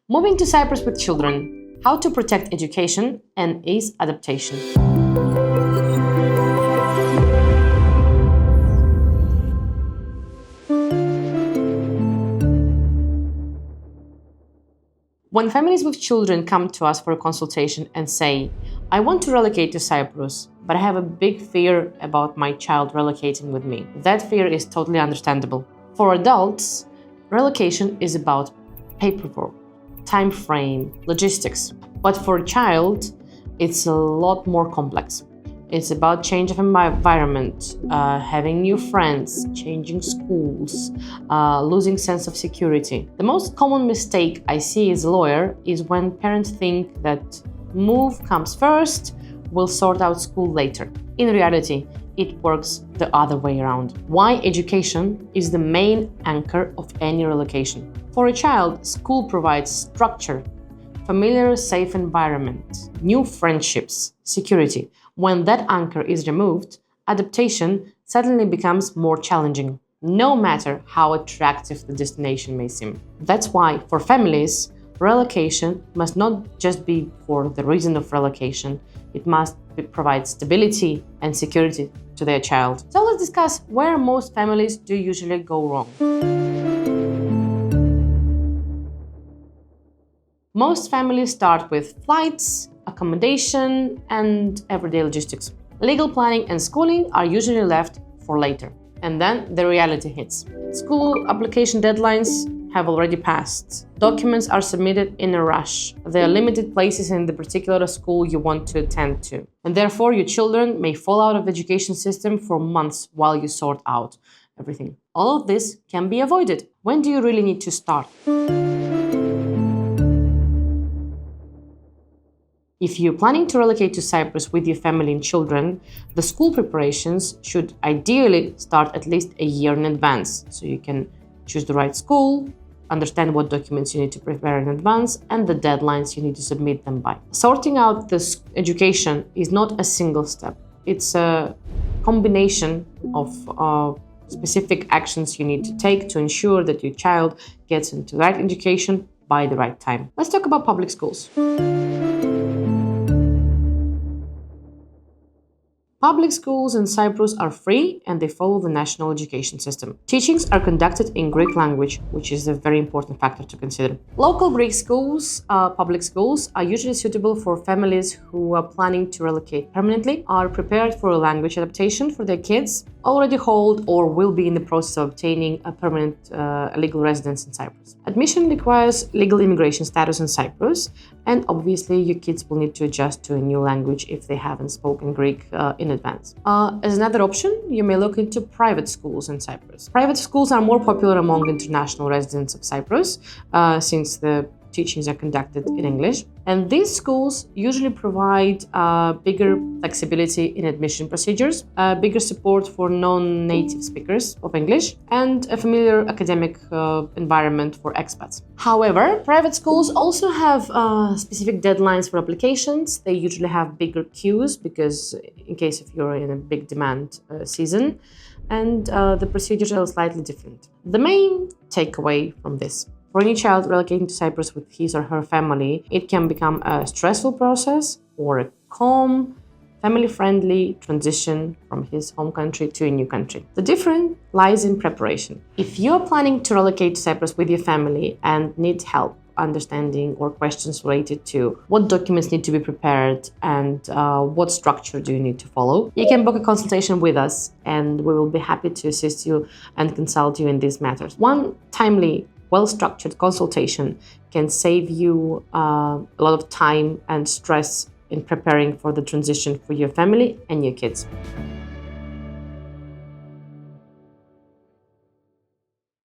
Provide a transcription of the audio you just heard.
Moving to Cyprus with children. How to protect education and is adaptation. When families with children come to us for a consultation and say, I want to relocate to Cyprus, but I have a big fear about my child relocating with me. That fear is totally understandable. For adults, relocation is about paperwork, time frame, logistics. But for a child, it's a lot more complex. It's about change of environment, having new friends, changing schools, losing sense of security. The most common mistake I see as a lawyer is when parents think that move comes first, we'll sort out school later. In reality, it works the other way around. Why education is the main anchor of any relocation. For a child, school provides structure, familiar, safe environment, new friendships, security. When that anchor is removed, adaptation suddenly becomes more challenging, no matter how attractive the destination may seem. That's why, for families, relocation must not just be for the reason of relocation, it must provide stability and security to their child. So let's discuss where most families do usually go wrong. Most families start with flights, accommodation, and everyday logistics. Legal planning and schooling are usually left for later. And then the reality hits. School application deadlines have already passed. Documents are submitted in a rush. There are limited places in the particular school you want to attend to. And therefore, your children may fall out of the education system for months while you sort out everything. All of this can be avoided. When do you really need to start? If you're planning to relocate to Cyprus with your family and children, the school preparations should ideally start at least a year in advance, so you can choose the right school, understand what documents you need to prepare in advance, and the deadlines you need to submit them by. Sorting out this education is not a single step. It's a combination of specific actions you need to take to ensure that your child gets into the right education by the right time. Let's talk about public schools. Public schools in Cyprus are free and they follow the national education system. Teachings are conducted in Greek language, which is a very important factor to consider. Local Greek schools, public schools, are usually suitable for families who are planning to relocate permanently, are prepared for a language adaptation for their kids, already hold or will be in the process of obtaining a permanent legal residence in Cyprus. Admission requires legal immigration status in Cyprus, and obviously your kids will need to adjust to a new language if they haven't spoken Greek in advance. As another option, you may look into private schools in Cyprus. Private schools are more popular among international residents of Cyprus since the teachings are conducted in English. And these schools usually provide bigger flexibility in admission procedures, bigger support for non-native speakers of English, and a familiar academic environment for expats. However, private schools also have specific deadlines for applications. They usually have bigger queues because in case if you're in a big demand season, and the procedures are slightly different. The main takeaway from this: for any child relocating to Cyprus with his or her family, it can become a stressful process or a calm, family-friendly transition from his home country to a new country. The difference lies in preparation. If you're planning to relocate to Cyprus with your family and need help understanding or questions related to what documents need to be prepared and what structure do you need to follow, you can book a consultation with us and we will be happy to assist you and consult you in these matters. One timely, well-structured consultation can save you a lot of time and stress in preparing for the transition for your family and your kids.